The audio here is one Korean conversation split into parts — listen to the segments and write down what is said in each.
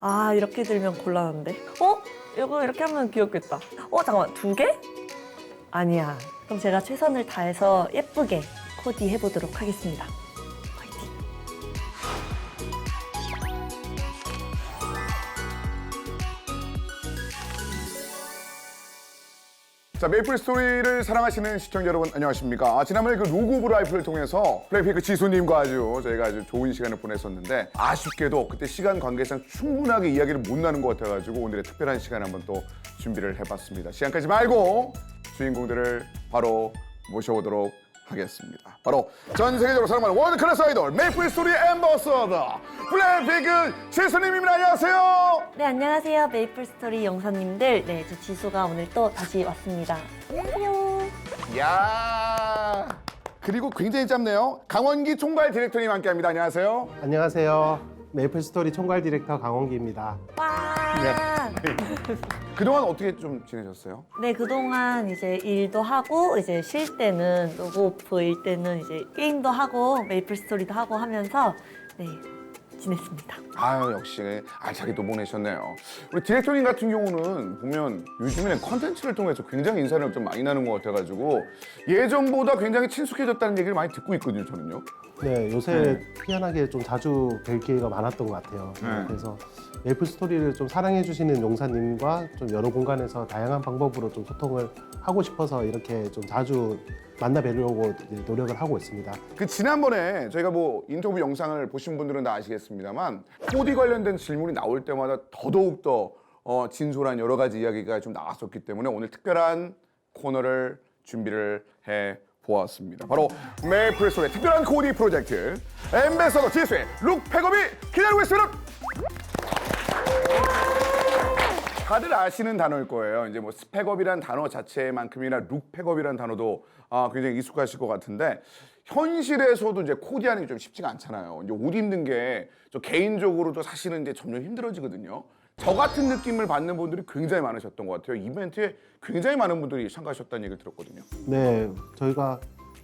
아, 이렇게 들면 곤란한데. 이거 이렇게 하면 귀엽겠다. 잠깐만, 2개? 아니야. 그럼 제가 최선을 다해서 예쁘게 코디 해보도록 하겠습니다. 화이팅! 자, 메이플 스토리를 사랑하시는 시청자 여러분 안녕하십니까? 지난번에 그 로고 오브 라이프를 통해서 블랙핑크 지수님과 저희가 아주 좋은 시간을 보냈었는데 아쉽게도 그때 시간 관계상 충분하게 이야기를 못 나눈 것 같아가지고 오늘의 특별한 시간 한번 또 준비를 해봤습니다. 시간 끄지 말고 주인공들을 바로 모셔보도록 하겠습니다. 바로 전 세계적으로 사랑하는 월드 클래스 아이돌 메이플 스토리 앰버서더 블랙핑크 지수님입니다. 안녕하세요. 네, 안녕하세요. 메이플 스토리 영사님들. 네, 저 지수가 오늘 또 다시 왔습니다. 안녕하세요. 야 그리고 굉장히 짧네요. 강원기 총괄 디렉터님 함께합니다. 안녕하세요. 안녕하세요. 메이플 스토리 총괄 디렉터 강원기입니다. 와! 그동안 어떻게 좀 지내셨어요? 네, 그동안 이제 일도 하고, 이제 쉴 때는, 로고 오프일 때는 이제 게임도 하고, 메이플 스토리도 하고 하면서, 네, 지냈습니다. 아유 역시 알차게 또 보내셨네요. 우리 디렉터님 같은 경우는 보면 요즘에는 컨텐츠를 통해서 굉장히 인사를 좀 많이 나눈 것 같아가지고 예전보다 굉장히 친숙해졌다는 얘기를 많이 듣고 있거든요, 저는요. 네, 요새 희한하게 좀 자주 뵐 기회가 많았던 것 같아요. 네. 그래서 메이플 스토리를 좀 사랑해주시는 용사님과 좀 여러 공간에서 다양한 방법으로 좀 소통을 하고 싶어서 이렇게 좀 자주 만나 뵈려고 이제 노력을 하고 있습니다. 그 지난번에 저희가 뭐 인터뷰 영상을 보신 분들은 다 아시겠습니다만 코디 관련된 질문이 나올 때마다 더더욱 더 진솔한 여러 가지 이야기가 좀 나왔었기 때문에 오늘 특별한 코너를 준비를 해 보았습니다. 바로 메이플 스토리의 특별한 코디 프로젝트 앰베서더 지수의 룩 팩업이 기다리고 있습니다. 다들 아시는 단어일 거예요. 이제 뭐 스펙업이란 단어 자체만큼이나 룩 팩업이란 단어도 굉장히 익숙하실 것 같은데 현실에서도 이제 코디하는 게 좀 쉽지가 않잖아요. 이제 옷 입는 게 저 개인적으로도 사실은 이제 점점 힘들어지거든요. 저 같은 느낌을 받는 분들이 굉장히 많으셨던 것 같아요. 이벤트에 굉장히 많은 분들이 참가하셨다는 얘기를 들었거든요. 네, 저희가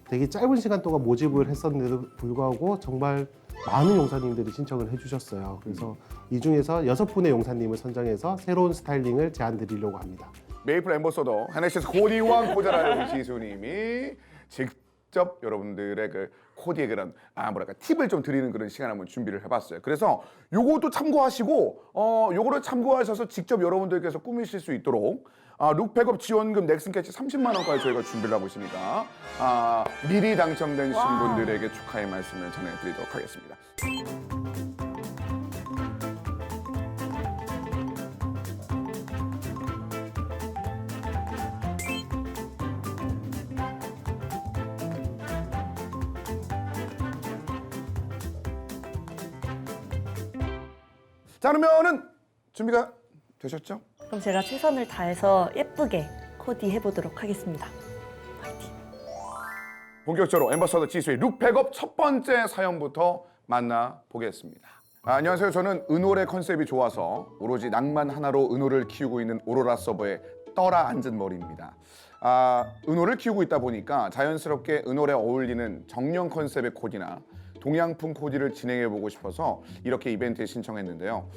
되게 짧은 시간 동안 모집을 했었는데도 불구하고 정말 많은 용사님들이 신청을 해주셨어요. 그래서 이 중에서 6분의 용사님을 선정해서 새로운 스타일링을 제안 드리려고 합니다. 메이플 앰버서더 하네시스 코디왕 고자라는 지수님이 직접 여러분들의 그 코디의 그런 팁을 좀 드리는 그런 시간 한번 준비를 해봤어요. 그래서 요것도 참고하시고 요거를 참고하셔서 직접 여러분들께서 꾸미실 수 있도록 룩백업 지원금 넥슨 캐치 30만 원까지 저희가 준비를 하고 있으니까 미리 당첨되신 분들에게 축하의 말씀을 전해드리도록 하겠습니다. 자, 그러면은 준비가 되셨죠? 그럼 제가 최선을 다해서 예쁘게 코디 해보도록 하겠습니다. 화이팅! 본격적으로 앰버서더 지수의 룩백업 첫 번째 사연부터 만나보겠습니다. 안녕하세요. 저는 은올의 컨셉이 좋아서 오로지 낭만 하나로 은올을 키우고 있는 오로라 서버의 떠라 앉은 머리입니다. 은올을 키우고 있다 보니까 자연스럽게 은올에 어울리는 정령 컨셉의 코디나 동양풍 코디를 진행해보고 싶어서 이렇게 이벤트에 신청했는데요.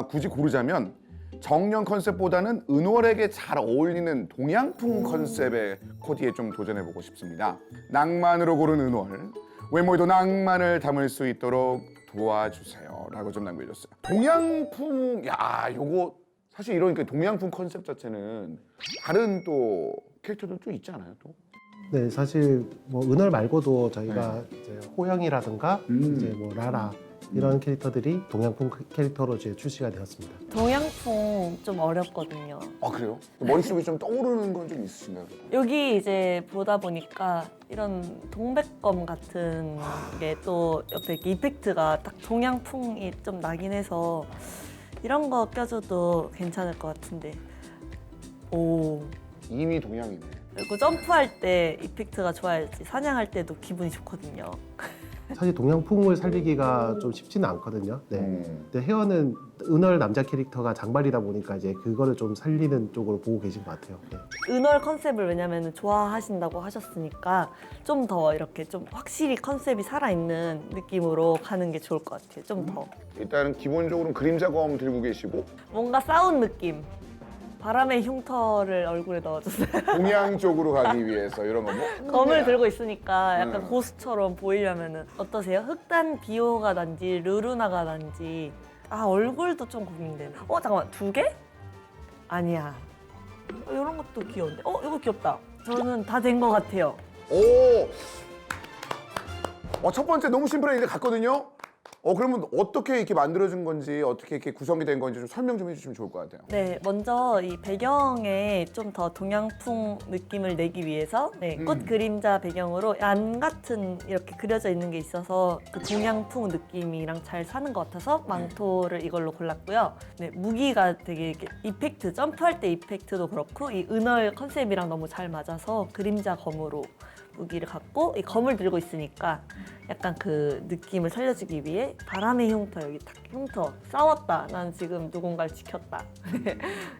굳이 고르자면 정령 컨셉보다는 은월에게 잘 어울리는 동양풍 컨셉의 코디에 좀 도전해보고 싶습니다. 낭만으로 고른 은월, 외모에도 낭만을 담을 수 있도록 도와주세요 라고 좀 남겨줬어요. 동양풍, 요거 사실 이런 동양풍 컨셉 자체는 다른 또 캐릭터들도 있지 않아요? 또? 네, 사실 뭐 은월 말고도 저희가 이제 호영이라든가 이제 뭐 라라 이런 캐릭터들이 동양풍 캐릭터로 이제 출시가 되었습니다. 동양풍 좀 어렵거든요. 그래요? 머릿속에 좀 떠오르는 건 좀 있으신가요? 여기 이제 보다 보니까 이런 동백검 같은 게 또 옆에 이렇게 이펙트가 딱 동양풍이 좀 나긴 해서 이런 거 껴줘도 괜찮을 것 같은데. 오. 이미 동양이네. 그리고 점프할 때 이펙트가 좋아야지 사냥할 때도 기분이 좋거든요. 사실 동양풍을 살리기가 좀 쉽지는 않거든요. 네. 근데 헤어는 은월 남자 캐릭터가 장발이다 보니까 이제 그거를 좀 살리는 쪽으로 보고 계신 것 같아요. 네. 은월 컨셉을 왜냐면 좋아하신다고 하셨으니까 좀 더 이렇게 좀 확실히 컨셉이 살아있는 느낌으로 가는 게 좋을 것 같아요. 좀 더. 일단은 기본적으로 그림자 검 들고 계시고 뭔가 싸운 느낌. 바람의 흉터를 얼굴에 넣어주세요. 동양 쪽으로 가기 위해서 이런 거 뭐. 검을 들고 있으니까 약간 음. 고수처럼 보이려면은 어떠세요? 흑단 비호가 난지 르루나가 난지 얼굴도 좀 고민되네. 잠깐만 2개? 아니야. 이런 것도 귀여운데. 이거 귀엽다. 저는 다 된 것 같아요. 오. 첫 번째 너무 심플하게 이제 갔거든요. 그러면 어떻게 이렇게 만들어진 건지 어떻게 이렇게 구성이 된 건지 좀 설명 좀 해주시면 좋을 것 같아요. 네, 먼저 이 배경에 좀 더 동양풍 느낌을 내기 위해서 꽃 그림자 배경으로 안 같은 이렇게 그려져 있는 게 있어서 그 동양풍 느낌이랑 잘 사는 것 같아서 망토를 이걸로 골랐고요. 네, 무기가 되게 이렇게 이펙트, 점프할 때 이펙트도 그렇고 이 은월 컨셉이랑 너무 잘 맞아서 그림자 검으로 무기를 갖고 이 검을 들고 있으니까 약간 그 느낌을 살려주기 위해 바람의 흉터, 여기 딱 흉터, 싸웠다, 난 지금 누군가를 지켰다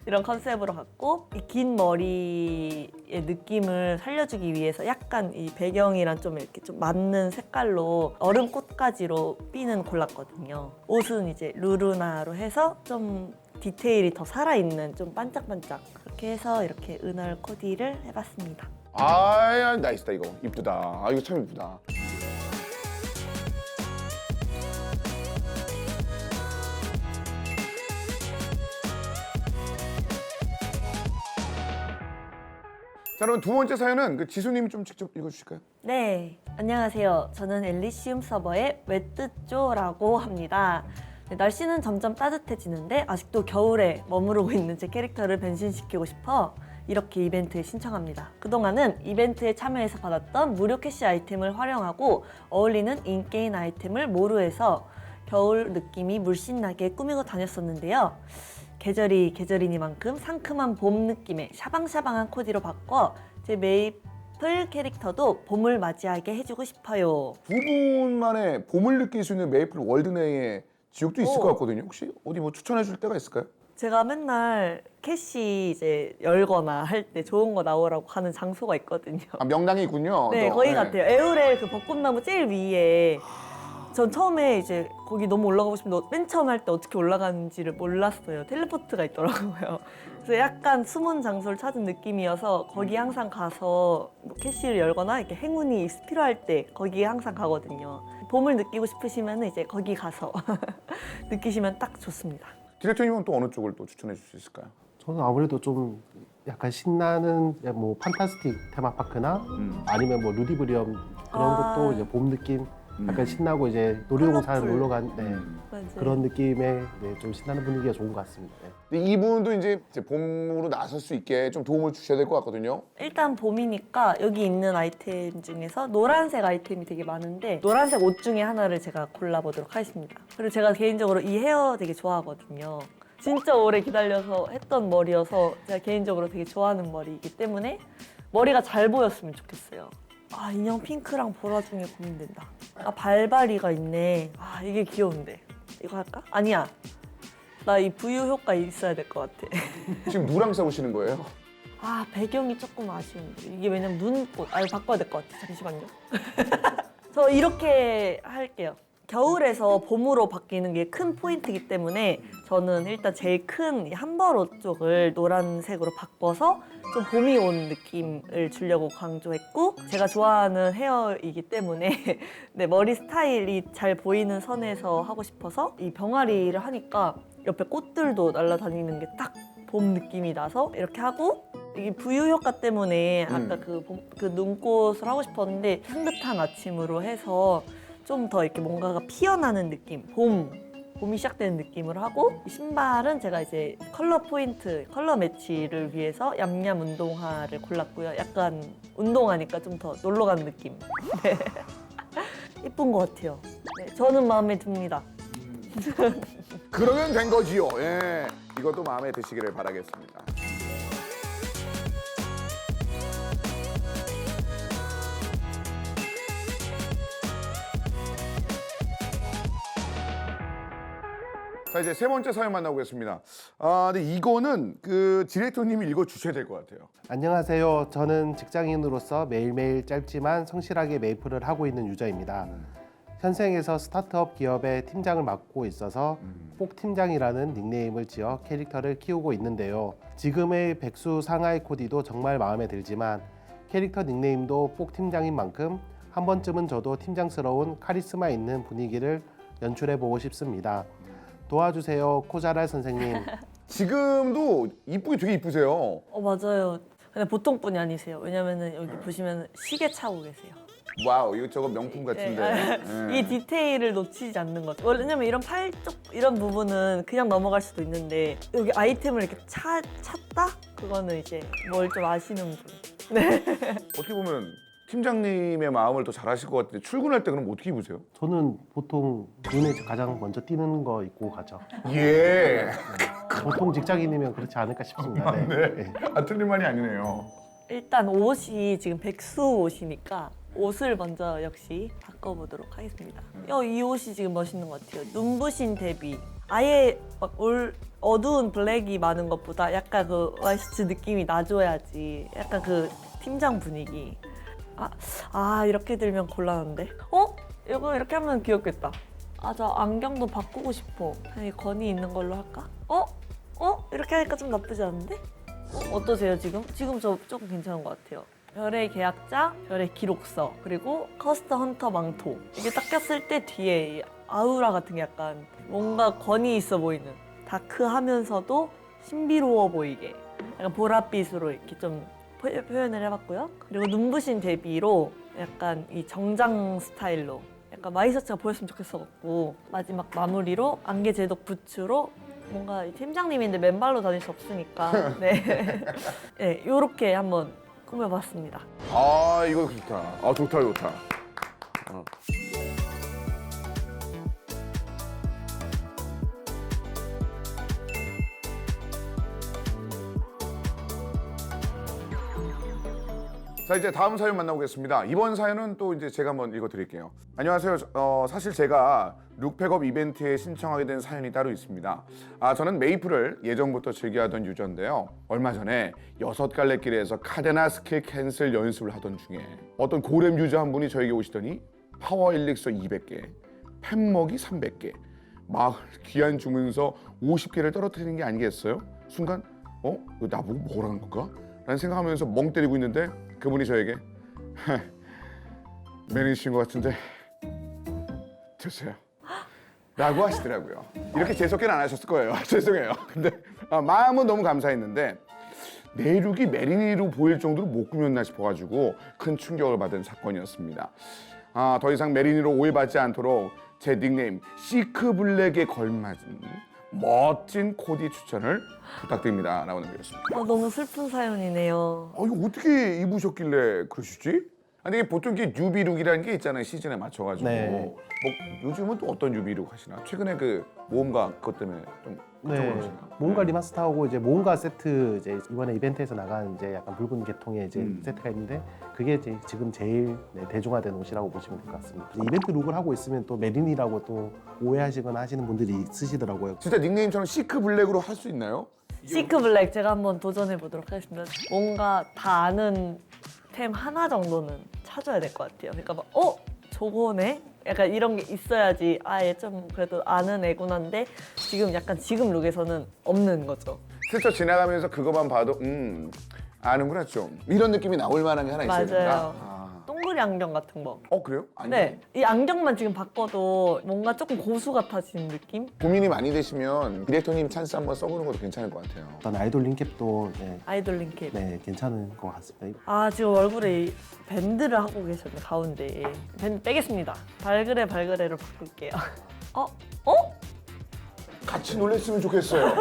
이런 컨셉으로 갖고 이 긴 머리의 느낌을 살려주기 위해서 약간 이 배경이랑 좀 이렇게 좀 맞는 색깔로 얼음 꽃가지로 핀은 골랐거든요. 옷은 이제 루루나로 해서 좀 디테일이 더 살아있는 좀 반짝반짝 그렇게 해서 이렇게 은월 코디를 해봤습니다. 나이스다 이거. 이쁘다. 이거 참 이쁘다. 자, 그럼 두 번째 사연은 그 지수님이 좀 직접 읽어주실까요? 네, 안녕하세요. 저는 엘리시움 서버의 웨뜨쪼라고 합니다. 네, 날씨는 점점 따뜻해지는데 아직도 겨울에 머무르고 있는 제 캐릭터를 변신시키고 싶어 이렇게 이벤트에 신청합니다. 그동안은 이벤트에 참여해서 받았던 무료 캐시 아이템을 활용하고 어울리는 인게임 아이템을 모루해서 겨울 느낌이 물씬 나게 꾸미고 다녔었는데요. 계절이 계절이니만큼 상큼한 봄 느낌의 샤방샤방한 코디로 바꿔 제 메이플 캐릭터도 봄을 맞이하게 해주고 싶어요. 두 분만의 봄을 느낄 수 있는 메이플 월드 내의 지역도 있을 것 같거든요. 혹시 어디 뭐 추천해 줄 데가 있을까요? 제가 맨날 캐시 이제 열거나 할 때 좋은 거 나오라고 하는 장소가 있거든요. 명당이 있군요. 네, 또. 거기 같아요. 에우렐 그 벚꽃나무 제일 위에. 전 처음에 이제 거기 너무 올라가고 싶은데 맨 처음 할 때 어떻게 올라가는지를 몰랐어요. 텔레포트가 있더라고요. 그래서 약간 숨은 장소를 찾은 느낌이어서 거기 항상 가서 뭐 캐시를 열거나 이렇게 행운이 필요할 때 거기에 항상 가거든요. 봄을 느끼고 싶으시면 이제 거기 가서 느끼시면 딱 좋습니다. 디렉터님은 또 어느 쪽을 또 추천해 줄 수 있을까요? 저는 아무래도 좀 약간 신나는 뭐 판타스틱 테마파크나 아니면 뭐 루디브리엄 그런 것도 이제 봄 느낌 약간 신나고 이제 놀이동산 컬러풀. 놀러 간 맞아요. 그런 느낌의 좀 신나는 분위기가 좋은 것 같습니다. 네. 근데 이분도 이제 봄으로 나설 수 있게 좀 도움을 주셔야 될 것 같거든요. 일단 봄이니까 여기 있는 아이템 중에서 노란색 아이템이 되게 많은데 노란색 옷 중에 하나를 제가 골라보도록 하겠습니다. 그리고 제가 개인적으로 이 헤어 되게 좋아하거든요. 진짜 오래 기다려서 했던 머리여서 제가 개인적으로 되게 좋아하는 머리이기 때문에 머리가 잘 보였으면 좋겠어요. 인형 핑크랑 보라 중에 고민된다. 발바리가 있네. 이게 귀여운데. 이거 할까? 아니야. 나 이 부유 효과 있어야 될 것 같아. 지금 누랑 싸우시는 거예요? 배경이 조금 아쉬운데. 이게 왜냐면 눈꽃. 이거 바꿔야 될 것 같아. 잠시만요. 저 이렇게 할게요. 겨울에서 봄으로 바뀌는 게 큰 포인트이기 때문에 저는 일단 제일 큰 한벌옷 쪽을 노란색으로 바꿔서 좀 봄이 온 느낌을 주려고 강조했고 제가 좋아하는 헤어이기 때문에 네, 머리 스타일이 잘 보이는 선에서 하고 싶어서 이 병아리를 하니까 옆에 꽃들도 날아다니는 게 딱 봄 느낌이 나서 이렇게 하고 이게 부유 효과 때문에 아까 그 눈꽃을 하고 싶었는데 향긋한 아침으로 해서 좀 더 이렇게 뭔가가 피어나는 느낌, 봄이 시작되는 느낌으로 하고 신발은 제가 이제 컬러 포인트, 컬러 매치를 위해서 얌얌 운동화를 골랐고요. 약간 운동하니까 좀 더 놀러 가는 느낌. 네. 예쁜 것 같아요. 네, 저는 마음에 듭니다. 그러면 된 거지요. 예. 이것도 마음에 드시기를 바라겠습니다. 자, 이제 세 번째 사연 만나보겠습니다. 아, 근데 이거는 그 디렉터님이 읽어 주셔야 될 것 같아요. 안녕하세요. 저는 직장인으로서 매일매일 짧지만 성실하게 메이플을 하고 있는 유저입니다. 현생에서 스타트업 기업의 팀장을 맡고 있어서 뽁 팀장이라는 닉네임을 지어 캐릭터를 키우고 있는데요. 지금의 백수 상하이 코디도 정말 마음에 들지만 캐릭터 닉네임도 뽁 팀장인 만큼 한 번쯤은 저도 팀장스러운 카리스마 있는 분위기를 연출해 보고 싶습니다. 도와주세요, 코자랄 선생님. 지금도 이쁘게 되게 이쁘세요. 맞아요. 근데 보통 분이 아니세요. 왜냐면은 여기 보시면 시계 차고 계세요. 와우, 이거 저거 명품 같은데. 예. 이 디테일을 놓치지 않는 거죠. 왜냐면 이런 팔 쪽 이런 부분은 그냥 넘어갈 수도 있는데 여기 아이템을 이렇게 찾다? 그거는 이제 뭘 좀 아시는 분. 네. 어떻게 보면 팀장님의 마음을 더 잘하실 것 같은데 출근할 때 그럼 어떻게 입으세요? 저는 보통 눈에 가장 먼저 띄는 거 입고 가죠. 예. 보통 직장인이면 그렇지 않을까 싶습니다. 네. 아, 틀린 말이 아니네요. 일단 옷이 지금 백수 옷이니까 옷을 먼저 역시 바꿔보도록 하겠습니다. 이 옷이 지금 멋있는 것 같아요. 눈부신 대비. 아예 막 어두운 블랙이 많은 것보다 약간 그 와이셔츠 느낌이 나줘야지. 약간 그 팀장 분위기. 이렇게 들면 곤란한데? 이거 이렇게 하면 귀엽겠다. 저 안경도 바꾸고 싶어. 그냥 이 건이 있는 걸로 할까? 이렇게 하니까 좀 나쁘지 않은데? 어떠세요 지금? 지금 저 조금 괜찮은 것 같아요. 별의 계약자, 별의 기록서, 그리고 커스터 헌터 망토. 이게 딱 꼈을 때 뒤에 이 아우라 같은 게 약간 뭔가 권위 있어 보이는, 다크하면서도 신비로워 보이게 약간 보랏빛으로 이렇게 좀 표현을 해봤고요. 그리고 눈부신 대비로 약간 이 정장 스타일로 약간 와이셔츠가 보였으면 좋겠어갖고 마지막 마무리로 안개 제독 부츠로 뭔가 이 팀장님인데 맨발로 다닐 수 없으니까 네, 요렇게 한번 꾸며봤습니다. 아, 이거 좋다. 아, 좋다, 좋다. 자, 이제 다음 사연 만나보겠습니다. 이번 사연은 또 이제 제가 한번 읽어드릴게요. 안녕하세요. 사실 제가 룩백업 이벤트에 신청하게 된 사연이 따로 있습니다. 저는 메이플을 예전부터 즐겨하던 유저인데요. 얼마 전에 6갈래길에서 카데나 스킬 캔슬 연습을 하던 중에 어떤 고렘 유저 한 분이 저에게 오시더니 파워 일릭서 200개, 펜먹이 300개, 마을 귀한 주문서 50개를 떨어뜨리는 게 아니겠어요? 순간 이거 나보고 뭐라는 건가? 라는 생각하면서 멍 때리고 있는데 그분이 저에게 매니저인 것 같은데 드세요 라고 하시더라고요. 이렇게 재수없게는 안 하셨을 거예요. 죄송해요. 근데 마음은 너무 감사했는데 내 룩이 메리니로 보일 정도로 못 꾸몄나 싶어가지고 큰 충격을 받은 사건이었습니다. 더 이상 메리니로 오해받지 않도록 제 닉네임 시크블랙에 걸맞은 멋진 코디 추천을 부탁드립니다. 라고 남겨주셨습니다. 너무 슬픈 사연이네요. 이거 어떻게 입으셨길래 그러시지? 아니 보통 이게 뉴비룩이라는 게 있잖아요. 시즌에 맞춰가지고. 네. 뭐 요즘은 또 어떤 뉴비룩 하시나? 최근에 그 모험가 그것 때문에 좀 그쪽으로 네, 하시나? 모험가 리마스터하고 이제 모험가 세트 이제 이번에 이벤트에서 나간 이제 약간 붉은 계통의 이제 세트가 있는데 그게 이제 지금 제일 대중화된 옷이라고 보시면 될 것 같습니다. 이벤트 룩을 하고 있으면 또 메린이라고 또 오해하시거나 하시는 분들이 있으시더라고요. 진짜 닉네임처럼 시크 블랙으로 할 수 있나요? 시크 블랙 제가 한번 도전해 보도록 하겠습니다. 뭔가 다 아는 템 하나 정도는 찾아야 될 것 같아요. 그러니까 막 저거네? 약간 이런 게 있어야지 얘 좀 그래도 아는 애구나인데 지금 룩에서는 없는 거죠. 스쳐 지나가면서 그거만 봐도 아는구나 좀 이런 느낌이 나올 만한 게 하나 있어야 된다. 맞아요. 동그리 안경 같은 거. 그래요? 아니, 네, 이 안경만 지금 바꿔도 뭔가 조금 고수 같아지는 느낌? 고민이 많이 되시면 디렉터님 찬스 한번 써보는 것도 괜찮을 것 같아요. 어떤 아이돌 링캡도 아이돌 링캡. 괜찮은 것 같습니다. 지금 얼굴에 이 밴드를 하고 계셨네, 가운데. 밴드 빼겠습니다. 발그레로 바꿀게요. 같이 놀랬으면 좋겠어요.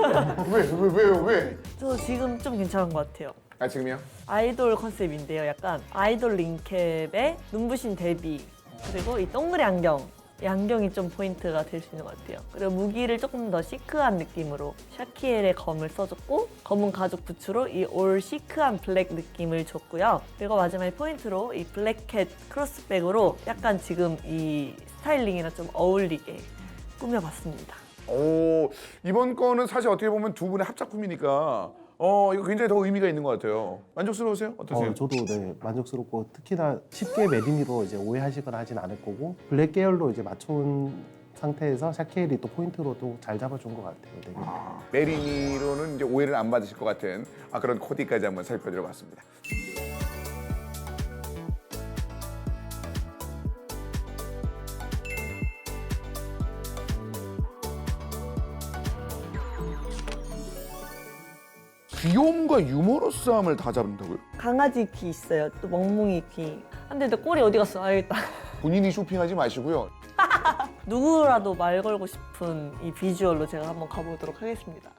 왜요? 왜? 저 지금 좀 괜찮은 것 같아요. 지금이요? 아이돌 컨셉인데요. 약간 아이돌 링캡에 눈부신 데뷔, 그리고 이 동그리 안경. 이 안경이 좀 포인트가 될 수 있는 것 같아요. 그리고 무기를 조금 더 시크한 느낌으로 샤키엘의 검을 써줬고, 검은 가죽 부츠로 이 올 시크한 블랙 느낌을 줬고요. 그리고 마지막에 포인트로 이 블랙캣 크로스백으로 약간 지금 이 스타일링이랑 좀 어울리게 꾸며봤습니다. 오, 이번 거는 사실 어떻게 보면 두 분의 합작품이니까 이거 굉장히 더 의미가 있는 것 같아요. 만족스러우세요? 어떠세요? 저도 네, 만족스럽고 특히나 쉽게 메리니로 이제 오해하시거나 하진 않을 거고 블랙 계열로 이제 맞춘 상태에서 샤케일이 또 포인트로 또 잘 잡아준 것 같아요. 되게. 메리니로는 이제 오해를 안 받으실 것 같은 그런 코디까지 한번 살펴드려봤습니다. 귀여움과 유머러스함을 다 잡는다고요? 강아지 귀 있어요. 또 멍멍이 귀. 근데 내 꼬리 어디 갔어? 알겠다. 본인이 쇼핑하지 마시고요. 누구라도 말 걸고 싶은 이 비주얼로 제가 한번 가보도록 하겠습니다.